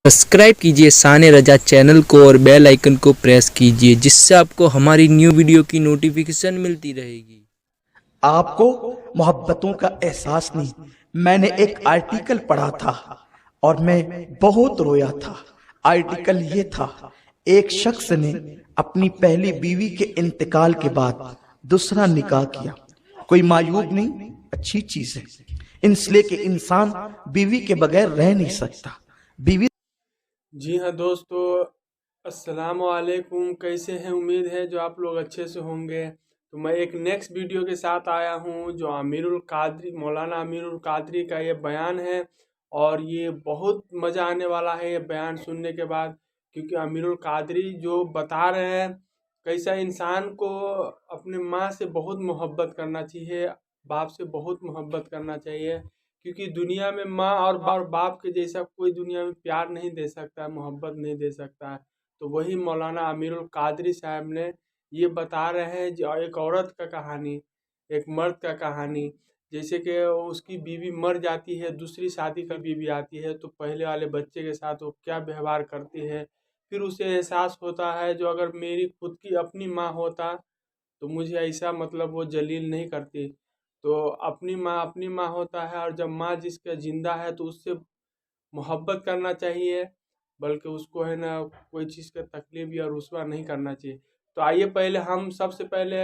Subscribe कीजिए शान रजा channel को और बेल आइकन को प्रेस कीजिए, जिससे आपको हमारी न्यू वीडियो की नोटिफिकेशन मिलती रहेगी। आपको मोहब्बतों का एहसास नहीं। मैंने एक आर्टिकल पढ़ा था और मैं बहुत रोया था। आर्टिकल ये था, एक शख्स ने अपनी पहली बीवी के इंतकाल के बाद दूसरा निकाह किया। कोई मायूब नहीं, अच्छी चीज है, इसलिए कि इंसान बीवी के बगैर रह नहीं सकता। बीवी जी हाँ दोस्तों, अस्सलाम वालेकुम। कैसे हैं? उम्मीद है जो आप लोग अच्छे से होंगे। तो मैं एक नेक्स्ट वीडियो के साथ आया हूँ जो अमीरुल कादरी, मौलाना अमीरुल कादरी का ये बयान है और ये बहुत मज़ा आने वाला है ये बयान सुनने के बाद, क्योंकि अमीरुल कादरी जो बता रहे हैं कैसा इंसान को अपने माँ से बहुत मोहब्बत करना चाहिए, बाप से बहुत मोहब्बत करना चाहिए, क्योंकि दुनिया में माँ और बाप के जैसा कोई दुनिया में प्यार नहीं दे सकता है, मोहब्बत नहीं दे सकता है। तो वही मौलाना अमीरुल कादरी साहब ने ये बता रहे हैं जो एक औरत का कहानी, एक मर्द का कहानी। जैसे कि उसकी बीवी मर जाती है, दूसरी शादी का बीवी आती है, तो पहले वाले बच्चे के साथ वो क्या व्यवहार करती है। फिर उसे एहसास होता है जो अगर मेरी खुद की अपनी माँ होता तो मुझे ऐसा मतलब वो जलील नहीं करती। तो अपनी माँ होता है, और जब माँ जिसका ज़िंदा है तो उससे मोहब्बत करना चाहिए, बल्कि उसको है ना कोई चीज़ का तकलीफ़ या रुस्वा नहीं करना चाहिए। तो आइए पहले हम सबसे पहले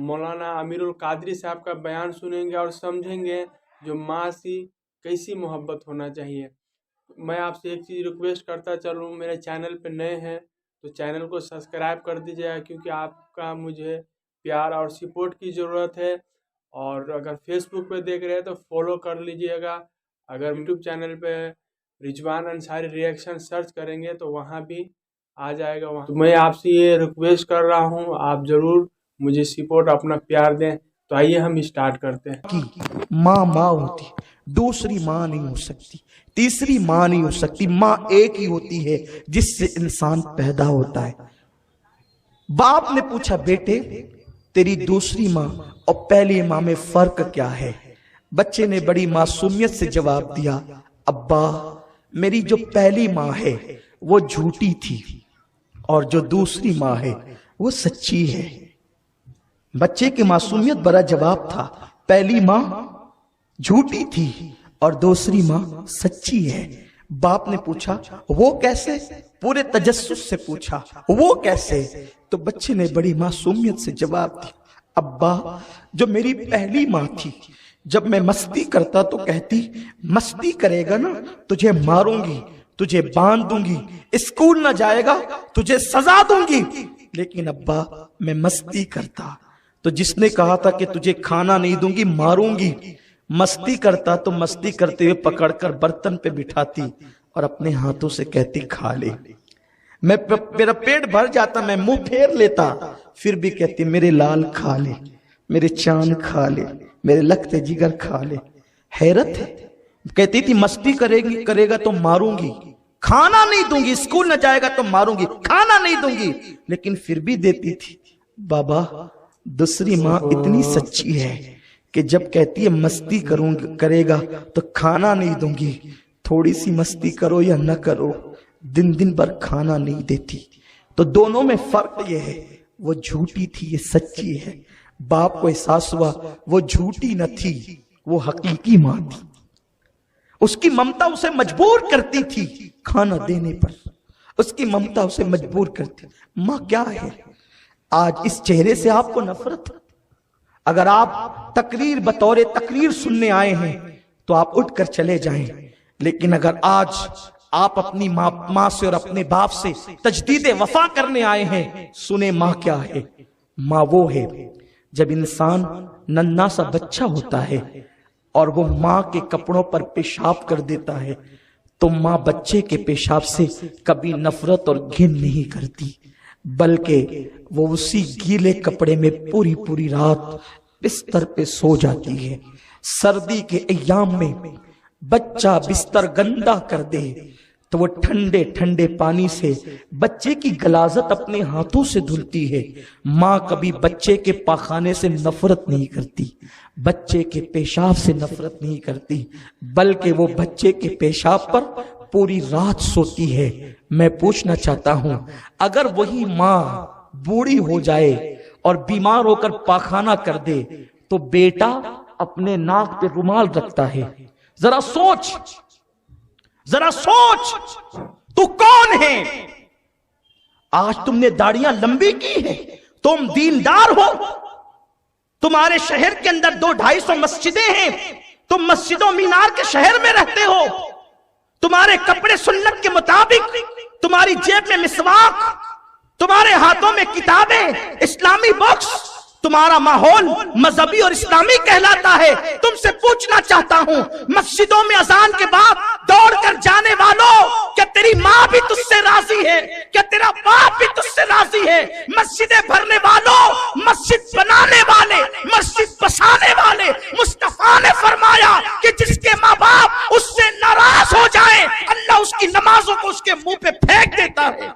मौलाना अमीरुल कादरी साहब का बयान सुनेंगे और समझेंगे जो माँ से कैसी मोहब्बत होना चाहिए। मैं आपसे एक चीज़ रिक्वेस्ट करता चलूँ, मेरे चैनल पे नए हैं तो चैनल को सब्सक्राइब कर दीजिएगा, क्योंकि आपका मुझे प्यार और सपोर्ट की ज़रूरत है। और अगर फेसबुक पे देख रहे हैं तो फॉलो कर लीजिएगा। अगर यूट्यूब चैनल पे रिजवान अंसारी रिएक्शन सर्च करेंगे तो वहाँ भी आ जाएगा। वहाँ तो मैं आपसे ये रिक्वेस्ट कर रहा हूँ, आप ज़रूर मुझे सपोर्ट, अपना प्यार दें। तो आइए हम स्टार्ट करते हैं। की माँ माँ होती, दूसरी माँ नहीं हो सकती, तीसरी माँ नहीं हो सकती। माँ एक ही होती है जिससे इंसान पैदा होता है। बाप ने पूछा, बेटे तेरी दूसरी माँ और पहली माँ में फर्क क्या है? बच्चे ने बड़ी मासूमियत से जवाब दिया, अब्बा मेरी जो पहली माँ है वो झूठी थी और जो दूसरी माँ है वो सच्ची है। बच्चे की मासूमियत भरा जवाब था, पहली माँ झूठी थी और दूसरी माँ सच्ची है। बाप ने पूछा, वो कैसे? पूरे तजस्सुस से पूछा, वो कैसे? तो बच्चे ने बड़ी मासूमियत से जवाब दिया, अब्बा जो मेरी पहली माँ थी, जब मैं मस्ती करता तो कहती, मस्ती करेगा ना तुझे मारूंगी, तुझे बांध दूंगी, स्कूल न जाएगा तुझे सजा दूंगी। लेकिन अब्बा मैं मस्ती करता तो जिसने कहा था कि तुझे खाना नहीं दूंगी मारूंगी, मस्ती करता तो मस्ती करते हुए पकड़कर बर्तन पे बिठाती और अपने हाथों से कहती खा ले। मेरा पेट भर जाता, मैं मुंह फेर लेता, फिर भी कहती मेरे लाल खा ले, मेरे चांद खा ले, मेरे लखते जिगर खा ले। हैरत है, कहती थी मस्ती करेगा तो मारूंगी, खाना नहीं दूंगी, स्कूल न जाएगा तो मारूंगी, खाना नहीं दूंगी, लेकिन फिर भी देती थी। बाबा दूसरी माँ इतनी सच्ची है कि जब कहती है मस्ती करेगा तो खाना नहीं दूंगी, थोड़ी सी मस्ती करो या न करो, दिन दिन भर खाना नहीं देती। तो दोनों में फर्क ये है, वो झूठी थी, ये सच्ची है। बाप को एहसास हुआ वो झूठी न थी, वो हकीकी माँ थी। उसकी ममता उसे मजबूर करती थी खाना देने पर, उसकी ममता उसे मजबूर करती। माँ क्या है? आज इस चेहरे से आपको नफरत है। अगर आप तकरीर बतौर तकरीर सुनने आए हैं तो आप उठकर चले जाएं, लेकिन अगर आज आप अपनी माँ से और अपने बाप से तजदीद वफा करने आए हैं, सुने माँ क्या है। माँ वो है जब इंसान नन्हा सा बच्चा होता है और वो माँ के कपड़ों पर पेशाब कर देता है, तो माँ बच्चे के पेशाब से कभी नफरत और घिन नहीं करती, बल्कि वो उसी गीले कपड़े में पूरी पूरी रात बिस्तर पे सो जाती है। सर्दी के अय्याम में बच्चा बिस्तर गंदा कर दे तो वो ठंडे ठंडे पानी से बच्चे की गलाजत अपने हाथों से धुलती है। माँ कभी बच्चे के पाखाने से नफरत नहीं करती, बच्चे के पेशाब से नफरत नहीं करती, बल्कि वो बच्चे के पेशाब पर पूरी रात सोती है। मैं पूछना चाहता हूं, अगर वही माँ बूढ़ी हो जाए और बीमार होकर पाखाना कर दे तो बेटा अपने नाक पे रुमाल रखता है। जरा सोच, जरा सोच, तू कौन है? आज तुमने दाढ़ियां लंबी की है, तुम दीनदार हो। तुम्हारे शहर के अंदर 200-250 मस्जिदें हैं, तुम मस्जिदों मीनार के शहर में रहते हो। तुम्हारे कपड़े सुन्नत के मुताबिक, तुम्हारी जेब में मिसवाक, तुम्हारे हाथों में किताबें, इस्लामी बुक्स, तुम्हारा माहौल मजहबी और इस्लामी कहलाता है। तुमसे पूछना चाहता हूं, मस्जिदों में अजान के बाद दौड़कर जाने वालों, क्या तेरी माँ भी तुझसे राजी है? क्या तेरा बाप भी तुझसे राजी है? मस्जिदें भरने वालों, मस्जिद बनाने वाले, मस्जिद बसाने वाले, मुस्तफा ने फरमाया कि जिसके माँ बाप उससे नाराज हो जाए, अल्लाह उसकी नमाजों को उसके मुंह पे फेंक देता है।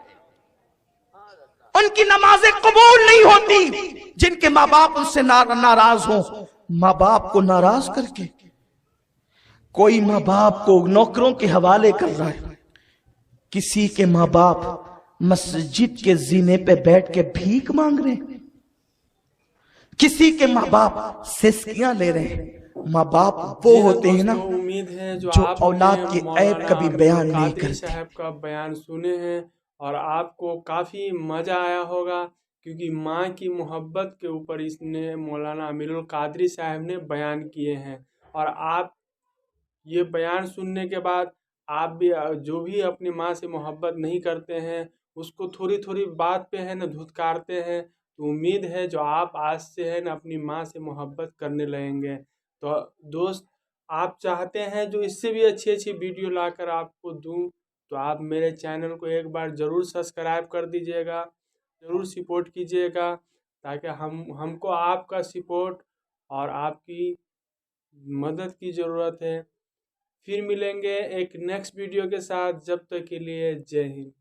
उनकी नमाजें कबूल नहीं होती जिनके माँ बाप उनसे नाराज हो। माँ बाप को नाराज करके कोई माँ बाप को नौकरों के हवाले कर रहा है, किसी के माँ बाप मस्जिद के जीने पे बैठ के भीख मांग रहे हैं, किसी के माँ बाप सिसकियां ले रहे हैं। माँ बाप वो होते हैं ना उम्मीद है जो औलाद के ऐब कभी बयान नहीं करते। साहब का बयान सुने हैं और आपको काफ़ी मज़ा आया होगा, क्योंकि माँ की मोहब्बत के ऊपर इसने मौलाना अमीरुल कादरी साहब ने बयान किए हैं। और आप ये बयान सुनने के बाद आप भी, जो भी अपनी माँ से मोहब्बत नहीं करते हैं, उसको थोड़ी थोड़ी बात पे है ना धुतकारते हैं, तो उम्मीद है जो आप आज से है ना अपनी माँ से मोहब्बत करने लगेंगे। तो दोस्त, आप चाहते हैं जो इससे भी अच्छी अच्छी वीडियो लाकर आपको दूं, तो आप मेरे चैनल को एक बार ज़रूर सब्सक्राइब कर दीजिएगा, ज़रूर सपोर्ट कीजिएगा, ताकि हमको आपका सपोर्ट और आपकी मदद की ज़रूरत है। फिर मिलेंगे एक नेक्स्ट वीडियो के साथ, जब तक के लिए जय हिंद।